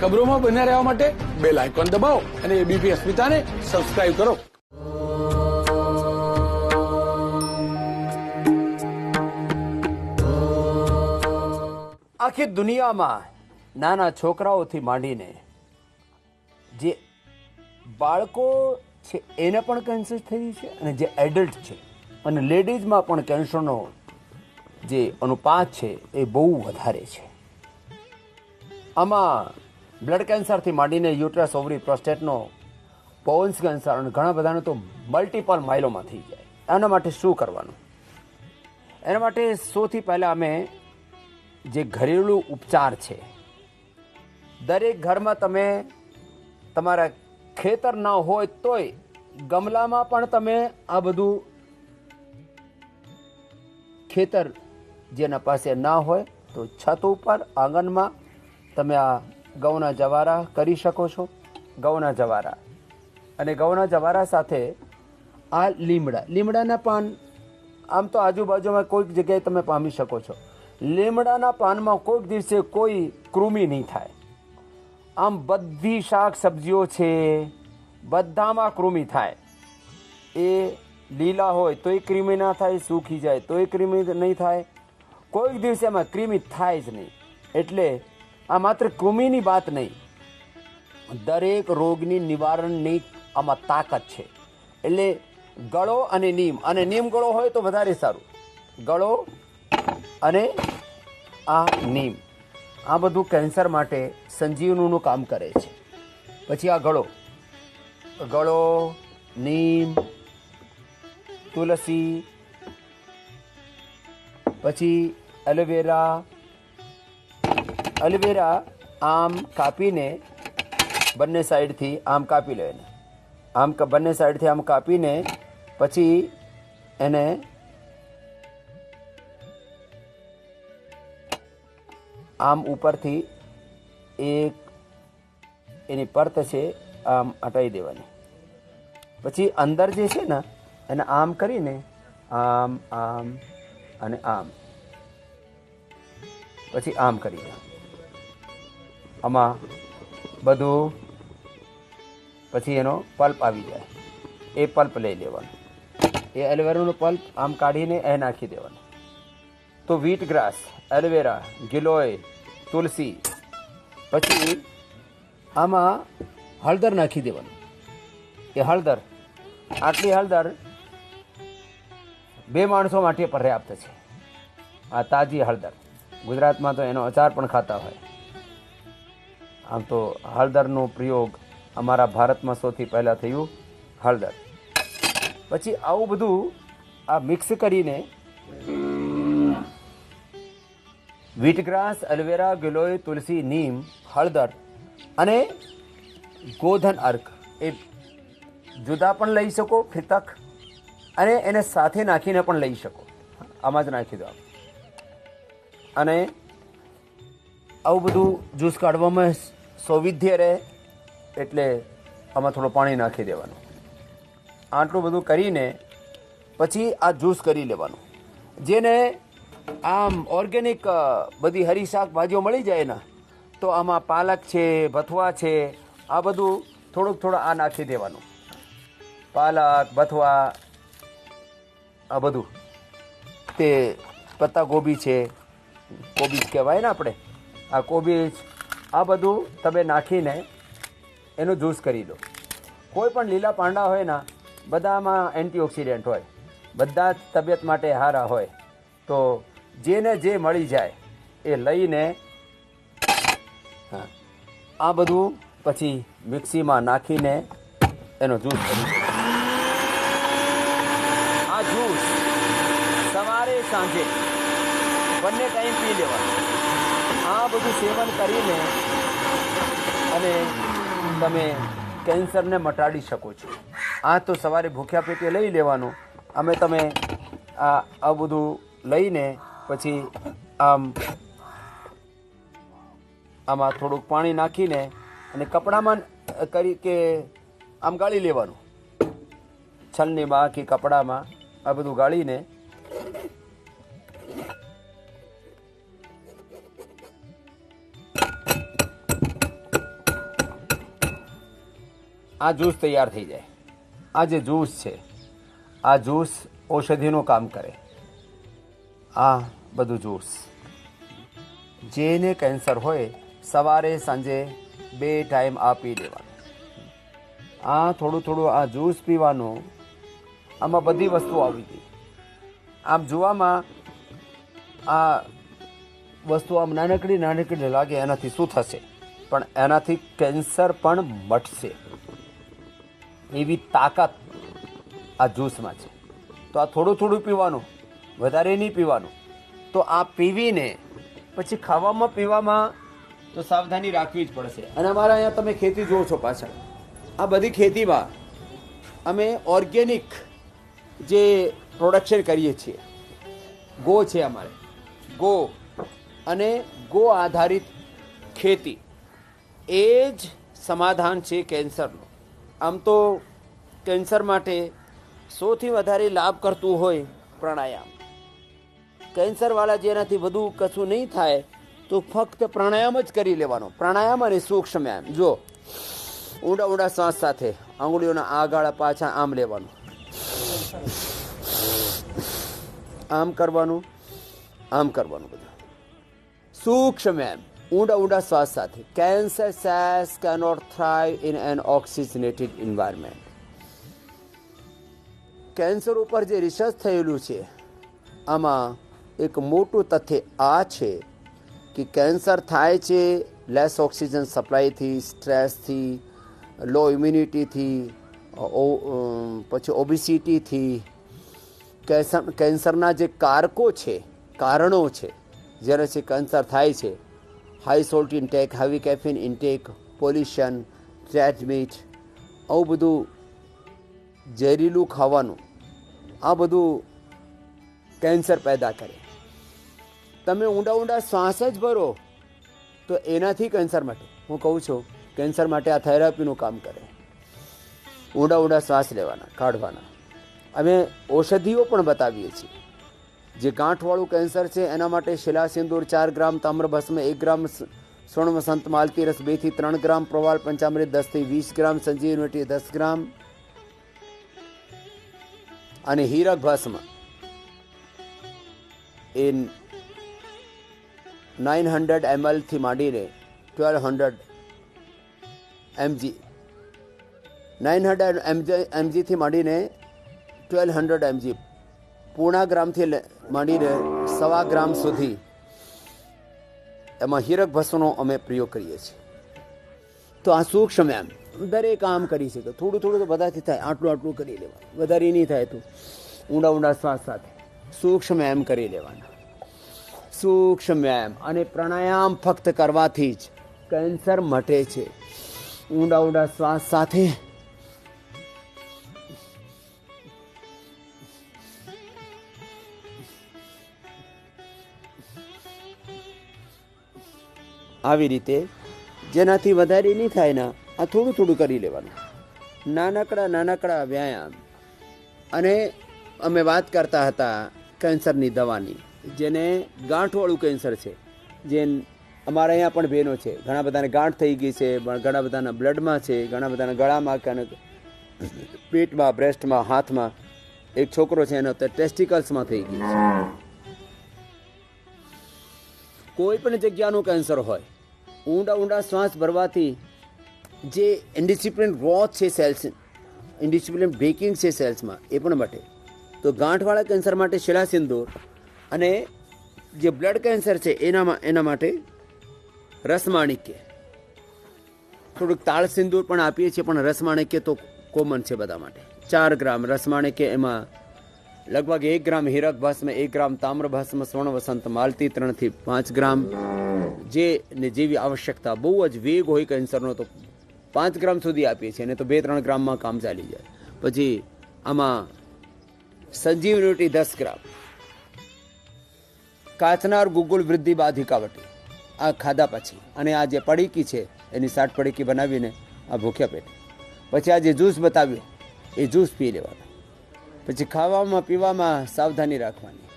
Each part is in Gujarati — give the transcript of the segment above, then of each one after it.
ખબરોમાં બન્યા રહેવા માટે બેલ આઇકોન દબાવો અને એબીપી અસ્મિતાને સબસ્ક્રાઇબ કરો. આખી દુનિયામાં નાના છોકરાઓથી માંડીને જે બાળકો છે એને પણ કેન્સર થયું છે અને જે એડલ્ટ છે અને લેડીઝમાં પણ કેન્સરનો જે અનુપાત છે એ બહુ વધારે છે. આમાં બ્લડ કેન્સરથી માંડીને યુટ્રસ, ઓવરી, પ્રોસ્ટેટનો, બોન્સ કેન્સર અને ઘણા બધાને તો મલ્ટિપલ માઇલોમાં થઈ જાય. એના માટે શું કરવાનું? એના માટે સૌથી પહેલાં અમે જે ઘરેલું ઉપચાર છે, દરેક ઘરમાં તમે તમારા ખેતર ના હોય તોય ગમલામાં પણ તમે આ બધું ખેતર જેના પાસે ના હોય તો છત ઉપર આંગણમાં તમે આ ઘઉંના જવારા કરી શકો છો. ઘઉંના જવારા અને ઘઉંના જવારા સાથે આ લીમડાના પાન આમ તો આજુબાજુમાં કોઈક જગ્યાએ તમે પામી શકો છો. લીમડાના પાનમાં કોઈક દિવસે કોઈ કૃમિ નહીં થાય. આમ બધી શાક સબ્જીઓ છે બધામાં કૃમિ થાય. એ લીલા હોય તોય કૃમિ ના થાય, સૂકી જાય તોય કૃમિ નહીં થાય, કોઈક દિવસે એમાં કૃમિ થાય જ નહીં. એટલે આ માત્ર કૃમિની વાત નહીં, દરેક રોગની નિવારણની આમાં તાકાત છે. એટલે ગળો અને નીમ ગળો હોય તો વધારે સારું. ગળો અને આ નીમ આ બધું કેન્સર માટે સંજીવનીનું કામ કરે છે. પછી આ ગળો, નીમ, તુલસી, પછી એલોવેરા આમ કાપીને બંને સાઈડથી આમ કાપી લેવાને. બંને સાઈડથી આમ કાપીને પછી એને આમ ઉપરથી એક એની પરત છે આમ હટાવી દેવાની. પછી અંદર જે છે ને એને આમ કરીને આમ અને આમ પછી આમ કરી દે. આમાં બધું પછી એનો પલ્પ આવી જાય. એ પલ્પ લઈ લેવાનો. એ એલોવેરાનો પલ્પ આમ કાઢીને એ નાખી દેવાનો. તો વ્હીટ ગ્રાસ, એલોવેરા, ગિલોય, તુલસી, પછી આમાં હળદર નાખી દેવાનું. એ આટલી હળદર 2 માણસો માટે પર્યાપ્ત છે. આ તાજી હળદર, ગુજરાતમાં તો એનો અચાર પણ ખાતા હોય. આમ તો હળદરનો પ્રયોગ અમારા ભારતમાં સૌથી પહેલાં થયું હળદર. પછી આવું બધું આ મિક્સ કરીને વ્હીટગ્રાસ, એલોવેરા, ગિલોય, તુલસી, નીમ, હળદર અને ગોધન અર્ક એ જુદા પણ લઈ શકો ફિતક, અને એને સાથે નાખીને પણ લઈ શકો. આમાં જ નાખી દો. અને આવું બધું જ્યુસ કાઢવામાં સૌવિધ્ય રહે એટલે આમાં થોડું પાણી નાખી દેવાનું. આટલું બધું કરીને પછી આ જ્યુસ કરી લેવાનું. જેને આમ ઓર્ગેનિક બધી હરી શાકભાજીઓ મળી જાય ને તો આમાં પાલક છે, ભથવા છે, આ બધું થોડુંક આ નાખી દેવાનું. પાલક, ભથવા, આ બધું તે પત્તા ગોબી છે, કોબીજ કહેવાય ને આપણે, આ કોબીજ, આ બધું તમે નાખીને એનો જ્યુસ કરી દો. કોઈ પણ લીલા પાંડા હોય ને બધામાં એન્ટીઓક્સિડન્ટ હોય, બધા તબિયત માટે સારા હોય. તો જેને જે મળી જાય એ લઈને આ બધું પછી મિક્સીમાં નાખીને એનો જ્યુસ કરી દો. આ જ્યુસ સવારે સાંજે બંને ટાઈમ પી લેવાનું. આ બધું સેવન કરીને અને તમે કેન્સરને મટાડી શકો છો. આ તો સવારે ભૂખ્યા પેટે લઈ લેવાનું. તમે આ બધું લઈને પછી આમાં થોડુંક પાણી નાખીને અને કપડામાં કરી કે આમ ગાળી લેવાનું. છલનીમાં કે કપડામાં આ બધું ગાળીને આ જ્યુસ તૈયાર થઈ જાય. આ જે જ્યુસ છે, આ જ્યુસ ઔષધિનું કામ કરે. આ બધું જ્યુસ જેને કેન્સર હોય સવારે સાંજે 2 ટાઈમ આ પી લેવાનું. આ થોડું થોડું આ જ્યુસ પીવાનું. આમાં બધી વસ્તુઓ આવી ગઈ. આમ જોવામાં આ વસ્તુ આમ નાનકડી નાનકડી લાગે, એનાથી શું થશે, પણ એનાથી કેન્સર પણ મટશે એવી તાકાત આ જ્યુસમાં છે. તો આ થોડું થોડું પીવાનું, વધારે નહીં પીવાનું. તો આ પીવીને પછી ખાવામાં પીવામાં તો સાવધાની રાખવી જ પડશે. અને અમારા અહીંયા તમે ખેતી જુઓ છો પાછળ, આ બધી ખેતીમાં અમે ઓર્ગેનિક જે પ્રોડક્શન કરીએ છીએ, ગો છે અમારે, ગો અને ગો આધારિત ખેતી, એ જ સમાધાન છે કેન્સરનું. આમ તો કેન્સર માટે સૌથી વધારે લાભ કરતું હોય પ્રાણાયામ. કેન્સરવાળા જેનાથી વધુ કશું નહીં થાય તો ફક્ત પ્રાણાયામ જ કરી લેવાનો. પ્રાણાયામ અને સૂક્ષ્મ વ્યાયામ. જો ઊંડા ઊંડા શ્વાસ સાથે આંગળીઓના આગળ પાછા આમ લેવાનું, આમ કરવાનું, આમ કરવાનું. બધું સૂક્ષ્મ વ્યાયામ, ઊંડા ઊંડા શ્વાસ સાથે. Cancer cells cannot thrive in an oxygenated environment. Cancer ઉપર જે રિસર્ચ થયેલું છે આમાં એક મોટું તથ્ય આ છે કે કેન્સર થાય છે લેસ ઓક્સિજન સપ્લાયથી, સ્ટ્રેસથી, લો ઇમ્યુનિટીથી, પછી ઓબિસિટીથી. કેન્સરના જે કારકો છે, કારણો છે જેનાથી કેન્સર થાય છે, high salt intake, heavy caffeine intake, pollution, red meet, આવું બધું ઝેરીલું ખાવાનું, આ બધું કેન્સર પેદા કરે. તમે ઊંડા ઊંડા શ્વાસ જ ભરો તો એનાથી કેન્સર માટે, હું કહું છું કેન્સર માટે આ થેરાપીનું કામ કરે. ઊંડા ઊંડા શ્વાસ લેવાના, કાઢવાના. અમે ઔષધિઓ પણ બતાવીએ છીએ. જે ગાંઠવાળું કેન્સર છે એના માટે શિલાસિંદૂર 4 ગ્રામ, તામ્રભસ્મ 1 ગ્રામ, સ્વર્ણ વસંત માલતી રસ 2 થી 3 ગ્રામ, પ્રવાલ પંચામૃત 10 થી 20 ગ્રામ, સંજીવની 10 ગ્રામ અને હીરક ભસ્મ એ 900 ml થી માંડીને 1200 mg, 900 mg થી માંડીને 1200 mg, પૂર્ણા ગ્રામથી માંડીને 1.25 ગ્રામ સુધી એમાં હીરક ભસ્મનો અમે પ્રયોગ કરીએ છીએ. તો આ સૂક્ષ્મ એમ દરેક આમ કરી શકે. થોડું થોડું તો બધાથી થાય, આટલું આટલું કરી લેવાનું. વધારે નહીં થાય તો ઊંડા ઊંડા શ્વાસ સાથે સૂક્ષ્મ એમ કરી લેવાના. સૂક્ષ્મ વ્યાયામ અને પ્રાણાયામ ફક્ત કરવાથી જ કેન્સર મટે છે. ઊંડા ઊંડા શ્વાસ સાથે આવી રીતે, જેનાથી વધારે નહીં થાય ને આ થોડું થોડું કરી લેવાનું. નાનકડા નાનકડા વ્યાયામ. અને અમે વાત કરતા હતા કેન્સરની દવાની, જેને ગાંઠવાળું કેન્સર છે, જે અમારા અહીંયા પણ બહેનો છે, ઘણા બધાને ગાંઠ થઈ ગઈ છે, ઘણા બધાના બ્લડમાં છે, ઘણા બધાના ગળામાં, પેટમાં, બ્રેસ્ટમાં, હાથમાં. એક છોકરો છે એનો ટેસ્ટિકલ્સમાં થઈ ગયું છે. કોઈ પણ જગ્યાનું કેન્સર હોય, ઊંડા ઊંડા શ્વાસ ભરવાથી જે ઇન્ડિસિપ્લિન ગ્રોથ છે સેલ્સ, ઇન્ડિસિપ્લિન બ્રેકિંગ છે સેલ્સમાં, એ પણ મટે. તો ગાંઠવાળા કેન્સર માટે શિલાસિંદૂર, અને જે બ્લડ કેન્સર છે એના માટે રસમાણિક્ય. થોડુંક તાળ સિંદૂર પણ આપીએ છીએ, પણ રસમાણિક્ય તો કોમન છે બધા માટે. 4 ગ્રામ રસમાણિક્ય, એમાં લગભગ 1 ગ્રામ હીરક ભસ્મ, 1 ગ્રામ તામ્ર ભસ્મ, સ્વર્ણ વસંત માલતી 3 થી 5 ગ્રામ. જેવી આવશ્યકતા, બહુ જ વેગ હોય કેન્સરનો તો 5 ગ્રામ સુધી આપીએ છીએ, અને તો 2-3 ગ્રામમાં કામ ચાલી જાય. પછી આમાં સંજીવની 10 ગ્રામ, કાચનાર ગુગુલ વૃદ્ધિ બાધિકાવટી, આ ખાધા પછી. અને આ જે પડીકી છે એની 60 પડીકી બનાવીને આ ભૂખ્યા પેટે. પછી આ જે જ્યુસ બતાવ્યું એ જ્યુસ પી લેવાનું. પછી ખાવામાં પીવામાં સાવધાની રાખવાની.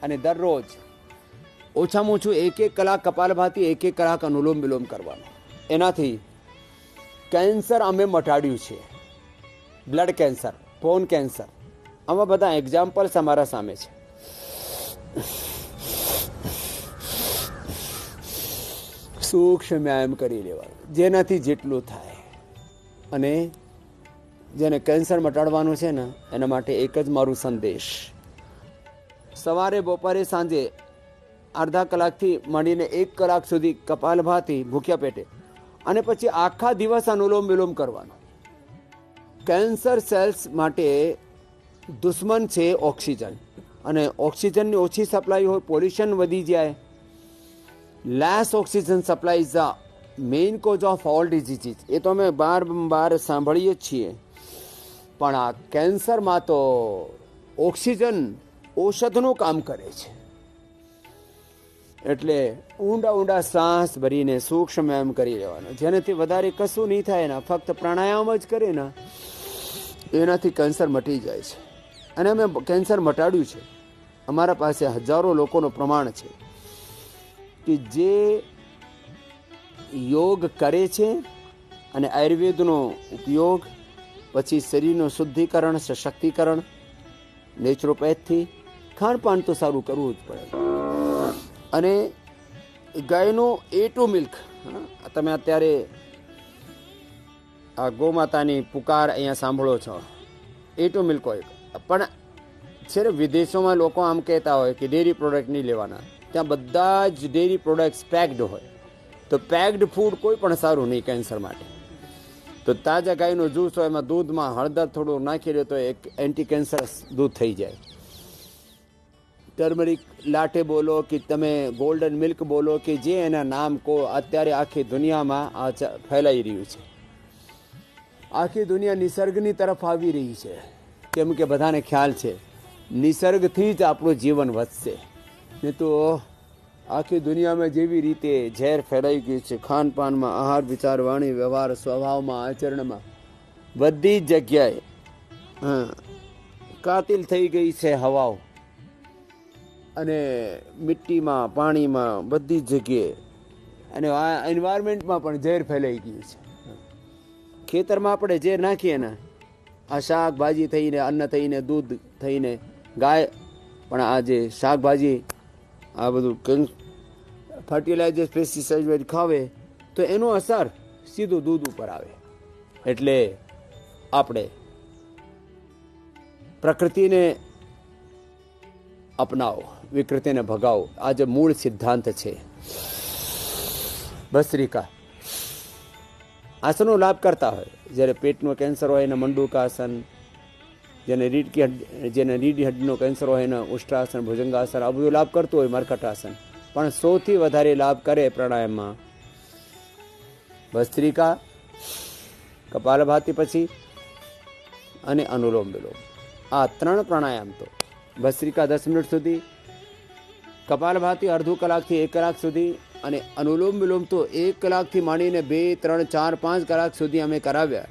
અને દરરોજ ઓછામાં ઓછું 1 કલાક કપાલભાતી, 1 કલાક અનુલોમ વિલોમ કરવાનો. એનાથી કેન્સર અમે મટાડ્યું છે. બ્લડ કેન્સર, બોન કેન્સર, આમાં બધા એક્ઝામ્પલ્સ અમારા સામે છે. સૂક્ષ્મ વ્યાયામ કરી લેવાનું જેનાથી જેટલું થાય. અને જેને કેન્સર મટાડવાનું છે ને એના માટે એક જ મારું સંદેશ, સવારે બપોરે સાંજે અડધા કલાકથી માંડીને 1 કલાક સુધી કપાલભાતી ભૂખ્યા પેટે, અને પછી આખા દિવસ અનુલોમ વિલોમ કરવાનો. કેન્સર સેલ્સ માટે દુશ્મન છે ઓક્સિજન, અને ઓક્સિજનની ઓછી સપ્લાય હોય, પોલ્યુશન વધી જાય. Less oxygen supply is the main cause of all diseases. એ તો અમે બાર સાંભળીએ જ છીએ. પણ આ કેન્સરમાં તો ઓક્સિજન ઔષધનું કામ કરે છે. એટલે ઊંડા શ્વાસ ભરીને સૂક્ષ્મ એમ કરી લેવાનો. જેનાથી વધારે કશું નહીં થાય ને, ફક્ત પ્રાણાયામ જ કરે ને એનાથી કેન્સર મટી જાય છે. અને અમે કેન્સર મટાડ્યું છે. અમારા પાસે હજારો લોકોનો પ્રમાણ છે કે જે યોગ કરે છે અને આયુર્વેદનો ઉપયોગ, પછી શરીરનું શુદ્ધિકરણ, સશક્તિકરણ, નેચરોપેથથી, ખાનપાન તો સારું કરવું જ પડે. અને ગાયનું A2 મિલ્ક, તમે અત્યારે આ ગૌમાતાની પુકાર અહીંયા સાંભળો છો, A2 મિલ્ક હોય. પણ છે ને વિદેશોમાં લોકો આમ કહેતા હોય કે ડેરી પ્રોડક્ટ નહીં લેવાના. ત્યાં બધા જ ડેરી પ્રોડક્ટ્સ પેક્ડ હોય. તો પેક્ડ ફૂડ કોઈ પણ સારું નહીં કેન્સર માટે. તો તાજા ગાયનો જ્યુસ હોય, એમાં દૂધમાં હળદર થોડું નાખી દે તો એક એન્ટી કેન્સરસ દૂધ થઈ જાય. ટર્મરિક લાટે બોલો કે તમે ગોલ્ડન મિલ્ક બોલો કે જે એના નામ કહો, અત્યારે આખી દુનિયામાં આ ફેલાઈ રહ્યું છે. આખી દુનિયા નિસર્ગની તરફ આવી રહી છે, કેમ કે બધાને ખ્યાલ છે નિસર્ગથી જ આપણું જીવન વધશે. ને તો આખી દુનિયામાં જેવી રીતે ઝેર ફેલાઈ ગયું છે, ખાનપાનમાં, આહાર, વિચાર, વાણી, વ્યવહાર, સ્વભાવમાં, આચરણમાં, બધી જ જગ્યાએ કાતિલ થઈ ગઈ છે હવાઓ, અને મિટ્ટીમાં, પાણીમાં, બધી જ જગ્યાએ. અને આ એન્વાયરમેન્ટમાં પણ ઝેર ફેલાઈ ગયું છે. ખેતરમાં આપણે ઝેર નાખીએ ને, આ શાકભાજી થઈને, અન્ન થઈને, દૂધ થઈને, ગાય પણ આ જે શાકભાજી, આ બધું ફર્ટિલાઇઝર, પેસ્ટિસાઇડ ખાવે તો એનો અસર સીધું દૂધ ઉપર આવે. એટલે આપણે પ્રકૃતિને અપનાવો, વિકૃતિને ભગાવો. આ જે મૂળ સિદ્ધાંત છે. ભસ્ત્રિકા આસનનો લાભ કરતા હોય. જ્યારે પેટનું કેન્સર હોય એને મંડુકાસન, જેને રીઢ હડ્ડીનો કેન્સર હોય એને ઉષ્ટ્રાસન, ભુજંગાસન, આ બધું લાભ કરતું હોય મર્કટાસન. પણ સૌથી વધારે લાભ કરે પ્રાણાયામમાં ભસ્ત્રિકા, કપાલભાતિ પછી અને અનુલોમ વિલોમ. આ 3 પ્રાણાયામ. તો ભસ્ત્રિકા 10 મિનિટ સુધી, કપાલભાતિ અડધો કલાકથી 1 કલાક સુધી, અને અનુલોમ વિલોમ તો 1 કલાકથી માંડીને 2, 3, 4, 5 કલાક સુધી અમે કરાવ્યા.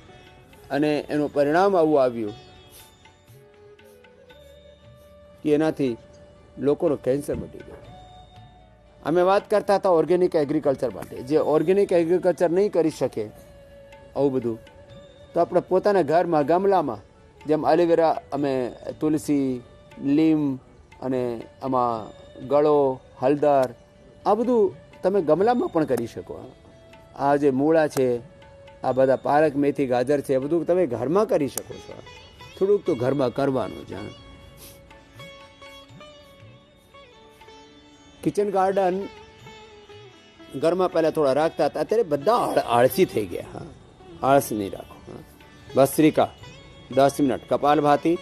અને એનું પરિણામ આવું આવ્યું કે એનાથી લોકોનો કેન્સર મટી ગયો. અમે વાત કરતા હતા ઓર્ગેનિક એગ્રીકલ્ચર માટે. જે ઓર્ગેનિક એગ્રીકલ્ચર નહીં કરી શકે આવું બધું, તો આપણે પોતાના ઘરમાં, ગામડામાં, જેમ એલોવેરા, અમે તુલસી, લીમ, અને આમાં ગળો, હળદર, આ બધું તમે ગમલામાં પણ કરી શકો. આ જે મૂળા છે, આ બધા પાલક, મેથી, ગાજર છે, એ બધું તમે ઘરમાં કરી શકો છો. થોડુંક તો ઘરમાં કરવાનું છે. કિચન ગાર્ડન ઘરમાં પહેલાં થોડા રાખતા હતા, અત્યારે બધા આળસી થઈ ગયા. હા, આળસ નહીં રાખો. ભસ્ત્રિકા 10 મિનિટ, કપાલભાતિ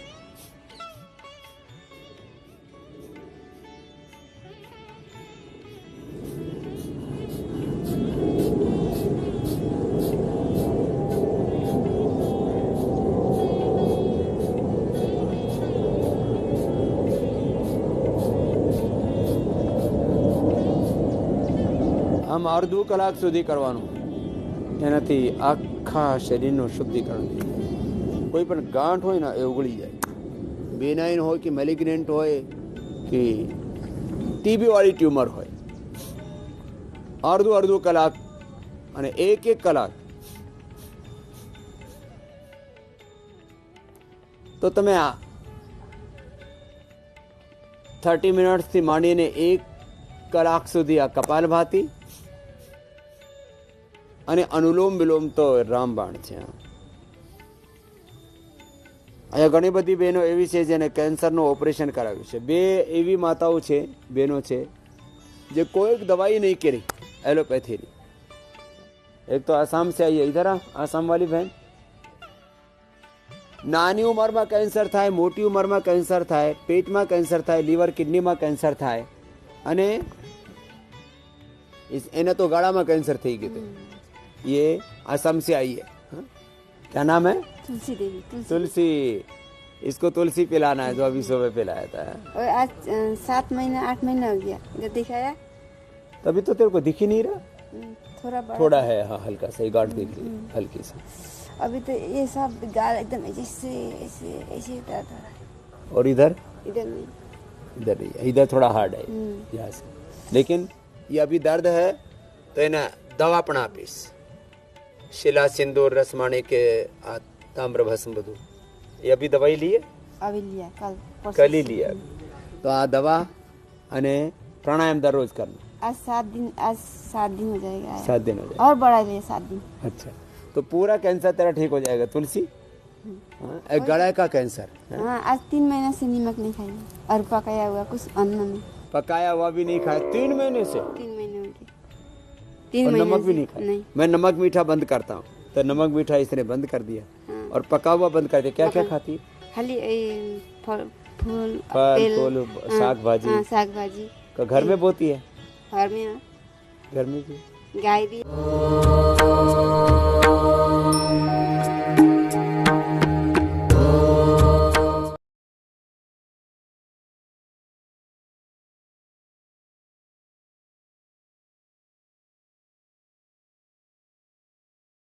આમ અડધો કલાક સુધી કરવાનું. એનાથી આખા શરીરનું શુદ્ધિકરણ. કોઈ પણ ગાંઠ હોય ને એ ઉગળી જાય. બેનાઇન હોય કે મેલિગ્નન્ટ હોય કે ટીબી વાળી ટ્યુમર હોય, અડધો કલાક અને 1 કલાક તો તમે આ 30 મિનિટ્સથી માંડીને 1 કલાક સુધી આ કપાલભાતિ અને અનુલોમ વિલોમ તો રામબાણ છે. અહીંયા ઘણી બધી બહેનો એવી છે જેને કેન્સરનું ઓપરેશન કરાવ્યું છે. 2 એવી માતાઓ છે, બહેનો છે જે કોઈ દવાई नहीं करी एलोपैथी. एक तो आसाम से आई है, इधर आसाम वाली बहन. નાની ઉંમરમાં કેન્સર થાય, મોટી ઉંમરમાં કેન્સર થાય, પેટમાં કેન્સર થાય, લીવર કિડનીમાં કેન્સર થાય અને એને તો ગાળામાં કેન્સર થઈ ગયું હતું. ये आसाम से आई है. क्या नाम है? तुलसी देवी. तुलसी. इसको तुलसी पिलाना है जो अभी सुबह पिलाया था. और आज 7 महीना 8 महीना हो गया जब दिखाया. तभी तो तेरे को दिख ही नहीं रहा. थोड़ा बड़ा थोड़ा है, हाँ हल्का सा गांठ दिख रही है, हल्की सी. अभी तो ये सब गाल एकदम ऐसे ऐसे ऐसे दर्द हो रहा है. और इधर इधर नहीं. इधर नहीं है, इधर थोड़ा हार्ड है यहाँ से. लेकिन ये अभी दर्द है तो है ना दवा पण आपीश. शिला सिंदूर रसमाणी के ताम्र भस्म બધું ये अभी दवाई लिए, अभी लिया कल ही लिया. तो आ दवा અને प्राणायाम दररोज करना. आज 7 दिन हो जाएगा. 7 दिन हो जाएगा और बढ़ा लिया 7 दिन. अच्छा, तो पूरा कैंसर तेरा ठीक हो जाएगा तुलसी. एक गला का कैंसर है? हाँ, आज 3 महीना से नमक नहीं खाई और पकाया हुआ कुछ अन्न में. पकाया हुआ भी नहीं खाया 3 महीने से. 3 महीने हो गए. 3 और महीने नमक भी से नहीं खाया. नहीं. मैं नमक मीठा बंद करता हूँ, तो नमक मीठा इसने बंद कर दिया. और पका हुआ बंद कर दिया. क्या क्या खाती है? खाली फल फूल फल तेल, फूल हाँ, साग भाजी. हाँ, साग भाजी तो घर में बोती है? घर में. हाँ, घर में भी. गाय भी.